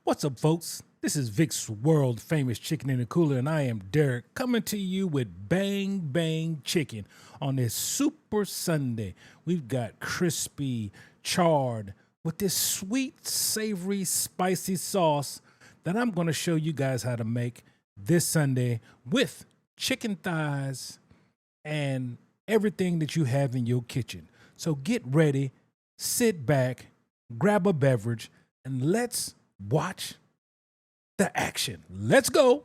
What's up, folks? This is Vic's world famous chicken in the cooler, and I am Derek coming to you with Bang Bang Chicken on this Super Sunday. We've got crispy, charred, with this sweet, savory, spicy sauce that I'm going to show you guys how to make this Sunday with chicken thighs and everything that you have in your kitchen. So get ready, sit back, grab a beverage, and let's watch the action. Let's go.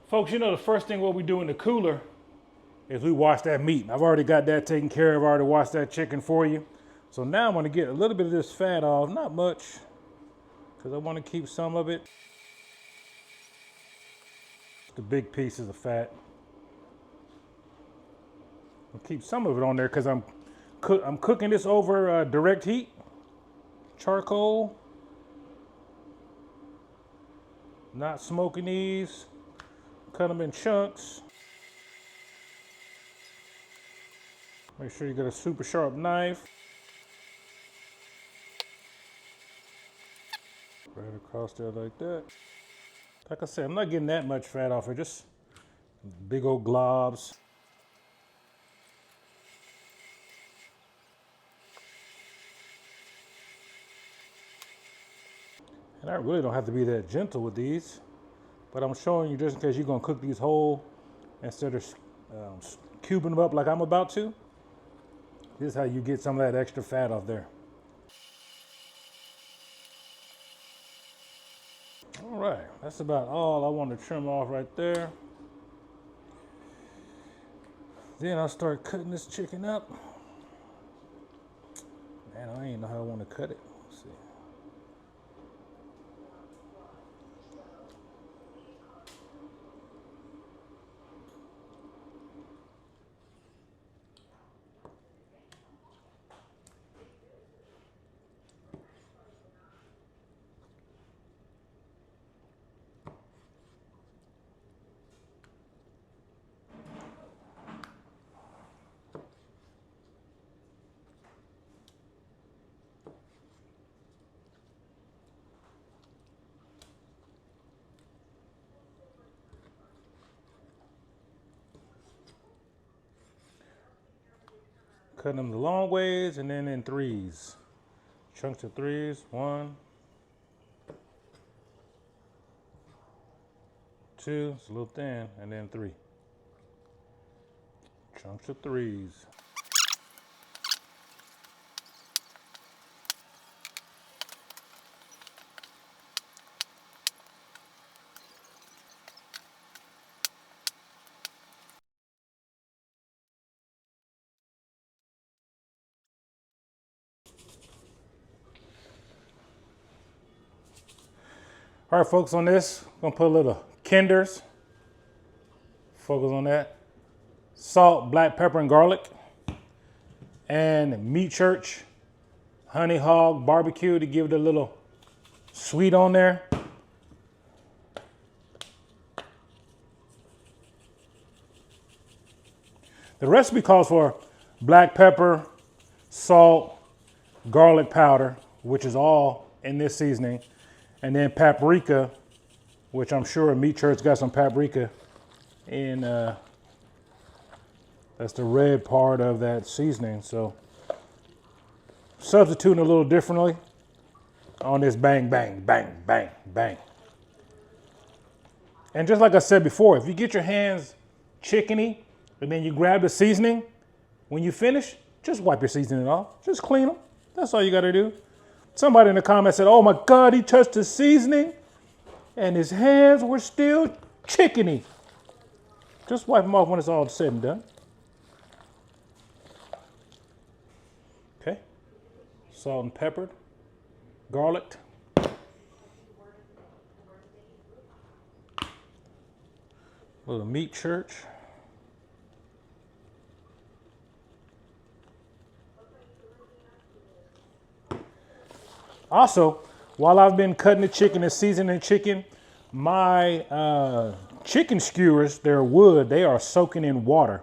Folks, you know the first thing what we do in the cooler is we wash that meat. I've already got that taken care of. I already washed that chicken for you. So now I'm going to get a little bit of this fat off, not much, because I want to keep some of it. The big pieces of fat. I'll keep some of it on there because I'm cooking this over direct heat, charcoal. Not smoking these. Cut them in chunks. Make sure you get a super sharp knife. Right across there like that. Like I said, I'm not getting that much fat off here, just big old globs. And I really don't have to be that gentle with these, but I'm showing you just in case you're gonna cook these whole instead of cubing them up like I'm about to. This is how you get some of that extra fat off there. All right, that's about all I want to trim off right there. Then I'll start cutting this chicken up. Man, I ain't know how I want to cut it. Let's see. Cutting them the long ways and then in threes. Chunks of threes. 1, 2, it's a little thin, and then 3. Chunks of threes. All right, folks, on this, I'm gonna put a little Kinders. Focus on that. Salt, black pepper, and garlic. And Meat Church honey hog barbecue to give it a little sweet on there. The recipe calls for black pepper, salt, garlic powder, which is all in this seasoning, and then paprika, which I'm sure Meat Church got some paprika in, that's the red part of that seasoning. So substituting a little differently on this bang, bang, bang, bang, bang. And just like I said before, if you get your hands chickeny and then you grab the seasoning, when you finish, just wipe your seasoning off. Just clean them. That's all you gotta do. Somebody in the comments said, oh my God, he touched the seasoning and his hands were still chickeny. Just wipe them off when it's all said and done. Okay. Salt and peppered, garlic. A little Meat Church. Also, while I've been cutting the chicken and seasoning the chicken, my chicken skewers, they're wood, they are soaking in water.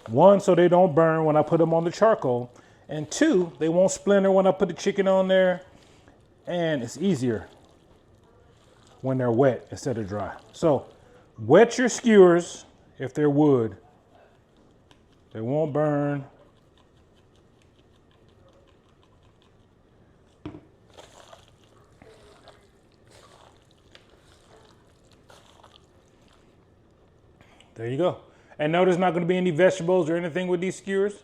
1, so they don't burn when I put them on the charcoal. And 2, they won't splinter when I put the chicken on there. And it's easier when they're wet instead of dry. So wet your skewers if they're wood. They won't burn. There you go. And no, there's not going to be any vegetables or anything with these skewers.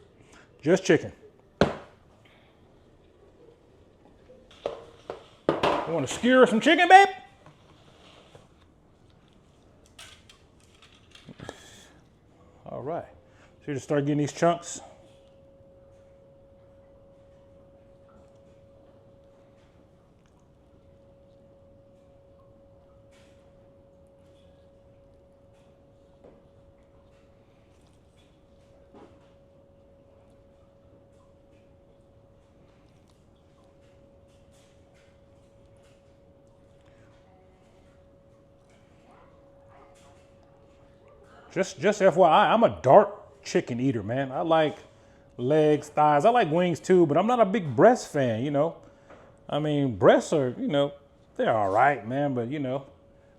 Just chicken. You want to skewer some chicken, babe? All right. So you just start getting these chunks. Just FYI, I'm a dark chicken eater, man. I like legs, thighs. I like wings too, but I'm not a big breast fan, you know. I mean, breasts are, you know, they're all right, man, but you know,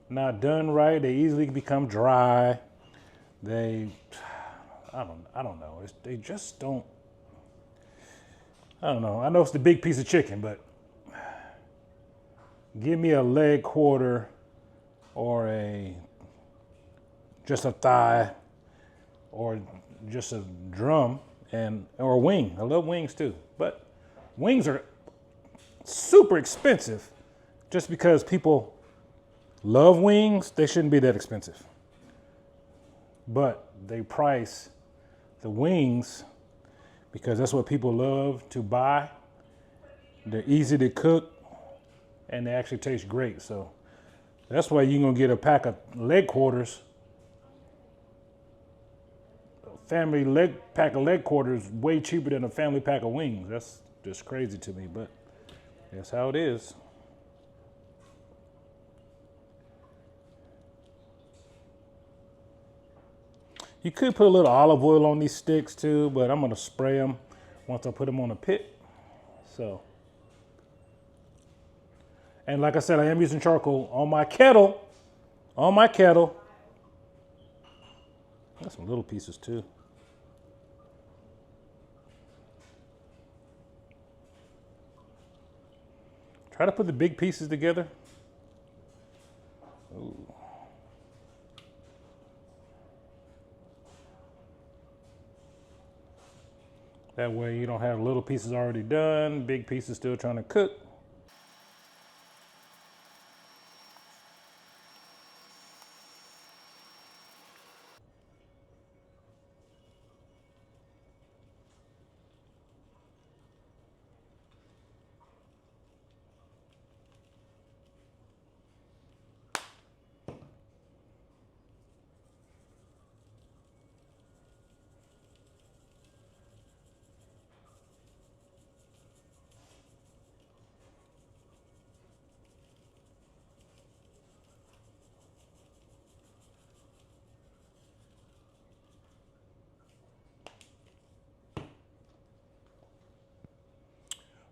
not done right, they easily become dry. I don't know. They just don't. I don't know. I know it's the big piece of chicken, but give me a leg quarter or just a thigh or just a drum or a wing. I love wings too, but wings are super expensive. Just because people love wings, they shouldn't be that expensive. But they price the wings because that's what people love to buy. They're easy to cook and they actually taste great. So that's why you're gonna get a pack of leg quarters. Family pack of leg quarters way cheaper than a family pack of wings. That's just crazy to me, but that's how it is. You could put a little olive oil on these sticks too, but I'm gonna spray them once I put them on a pit. So, and like I said, I am using charcoal on my kettle. Got some little pieces too. Try to put the big pieces together. Ooh. That way you don't have little pieces already done, big pieces still trying to cook.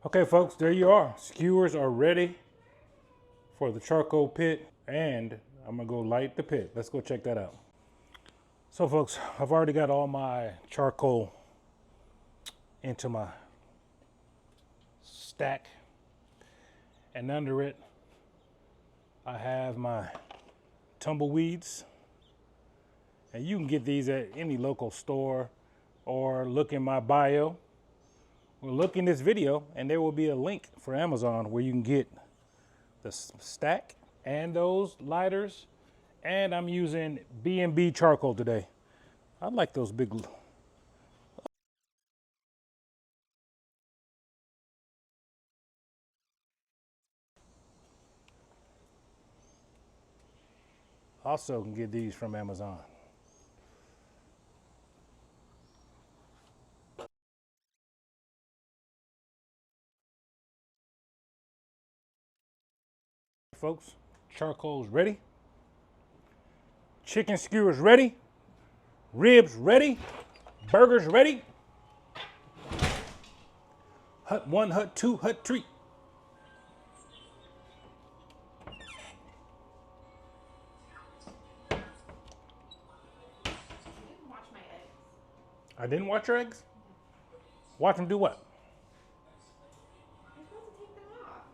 Okay, folks, there you are. Skewers are ready for the charcoal pit, and I'm gonna go light the pit. Let's go check that out. So, folks, I've already got all my charcoal into my stack, and under it, I have my tumbleweeds, and you can get these at any local store or look in my bio. Well, look in this video and there will be a link for Amazon where you can get the stack and those lighters. And I'm using B&B charcoal today. I like those big. Also can get these from Amazon. Folks, charcoal's ready. Chicken skewers ready. Ribs ready. Burgers ready. Hut 1, Hut 2, Hut 3. I didn't watch your eggs? Watch them do what? You're supposed to take them off.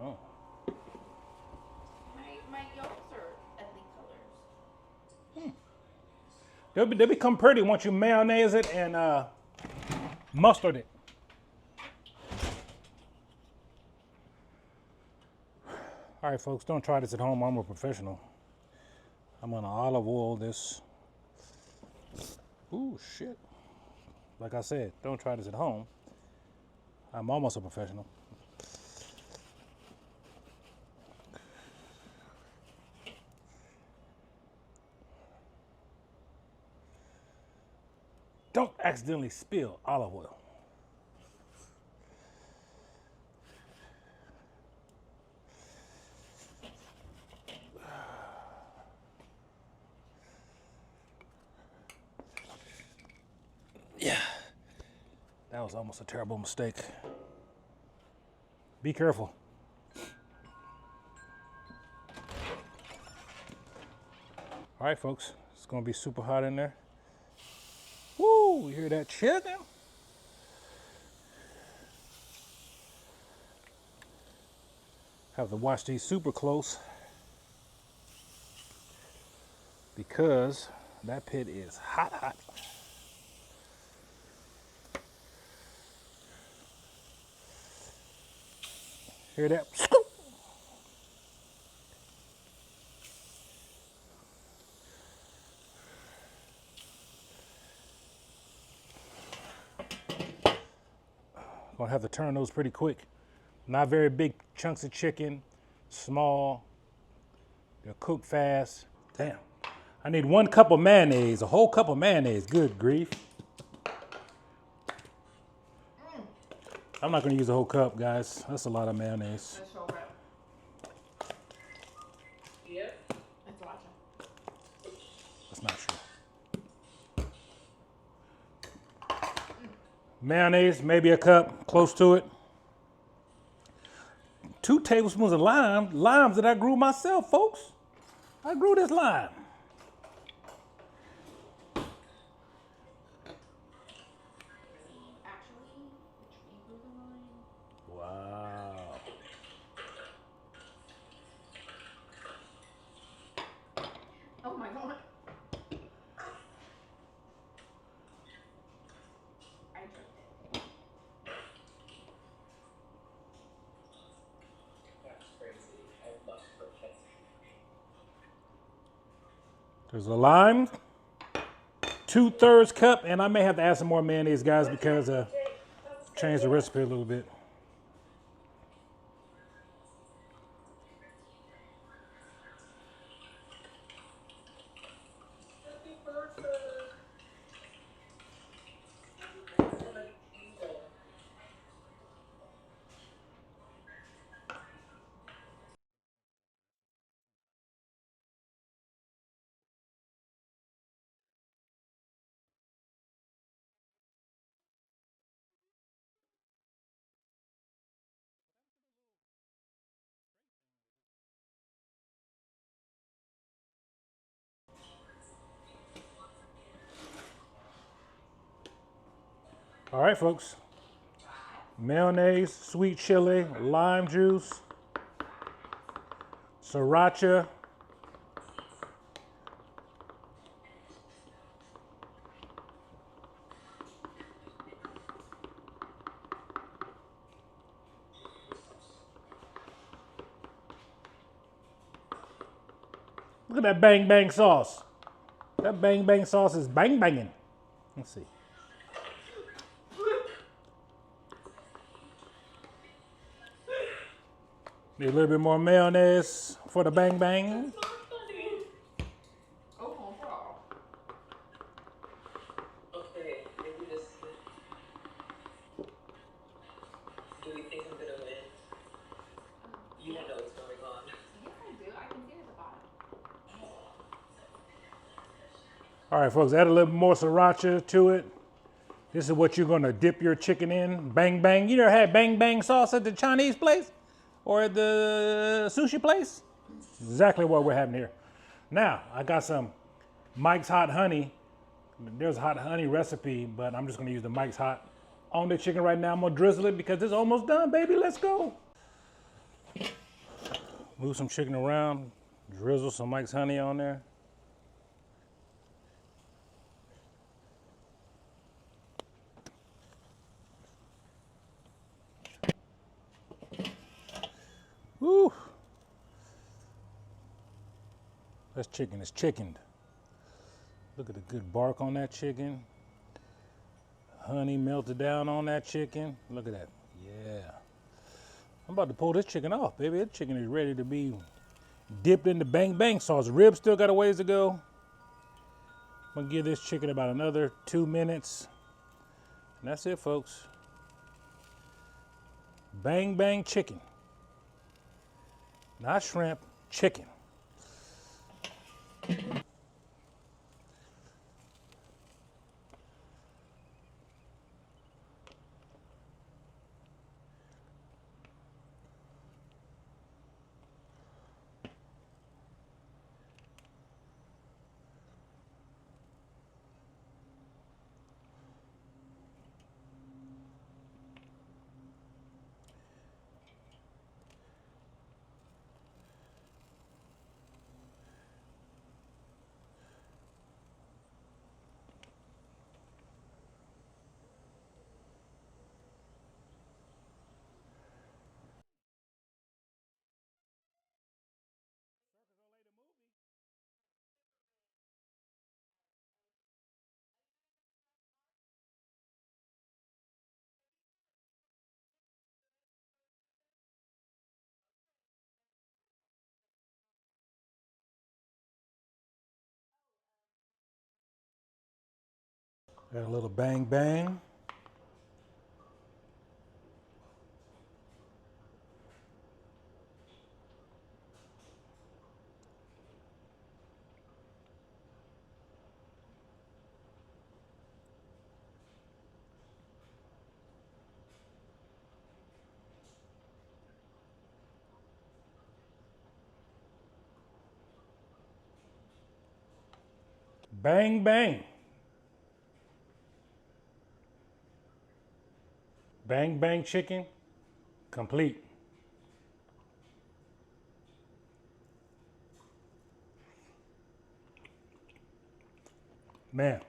Oh. My yolks are ugly colors. They'll become pretty once you mayonnaise it and mustard it. All right, folks, don't try this at home. I'm a professional. I'm gonna olive oil this. Ooh, shit. Like I said, don't try this at home. I'm almost a professional. Don't accidentally spill olive oil. Yeah, that was almost a terrible mistake. Be careful. All right, folks, it's gonna be super hot in there. Woo, you hear that chicken? Have to watch these super close because that pit is hot, hot. Hear that? Scoop. Gonna have to turn those pretty quick. Not very big chunks of chicken, small. They'll cook fast. Damn. I need 1 cup of mayonnaise, a whole cup of mayonnaise. Good grief. I'm not gonna use a whole cup, guys. That's a lot of mayonnaise. That's so good. Yep. Let's watch them. That's not true. Mayonnaise, maybe a cup, close to it. 2 tablespoons of limes that I grew myself, folks. I grew this lime. Actually, the tree grew the lime. Wow. Oh my god. I tripped it. That's crazy. I love crickets. There's a lime, 2/3 cup, and I may have to add some more mayonnaise, guys, because change the recipe a little bit. Happy birthday. All right, folks. Mayonnaise, sweet chili, lime juice, sriracha. Look at that bang bang sauce. That bang bang sauce is bang banging. Let's see. Need a little bit more mayonnaise for the bang bang. Oh my god. Okay, maybe this. Do we think I'm gonna win? You don't know what's going on. Yes, I do. I can see it at the bottom. All right, folks, add a little more sriracha to it. This is what you're gonna dip your chicken in. Bang bang. You never had bang bang sauce at the Chinese place or at the sushi place? Exactly what we're having here. Now, I got some Mike's Hot Honey There's a hot honey recipe, but I'm just gonna use the Mike's Hot on the chicken right now. I'm gonna drizzle it because it's almost done, baby. Let's go. Move some chicken around, drizzle some Mike's Honey on there. Woo! That's chicken, it's chickened. Look at the good bark on that chicken. Honey melted down on that chicken. Look at that, yeah. I'm about to pull this chicken off, baby. This chicken is ready to be dipped in the bang bang sauce. The ribs still got a ways to go. I'm gonna give this chicken about another 2 minutes. And that's it, folks. Bang bang chicken. Not shrimp, chicken. Got a little bang bang. Bang bang. Bang bang chicken, complete. Man,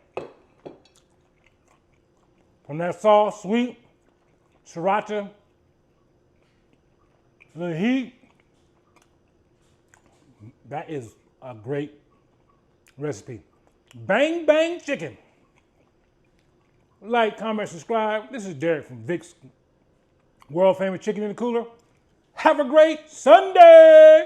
from that sauce, sweet, sriracha, the heat, that is a great recipe. Bang bang chicken. Like, comment, subscribe. This is Derek from Vic's World Famous Chicken in the Cooler. Have a great Sunday.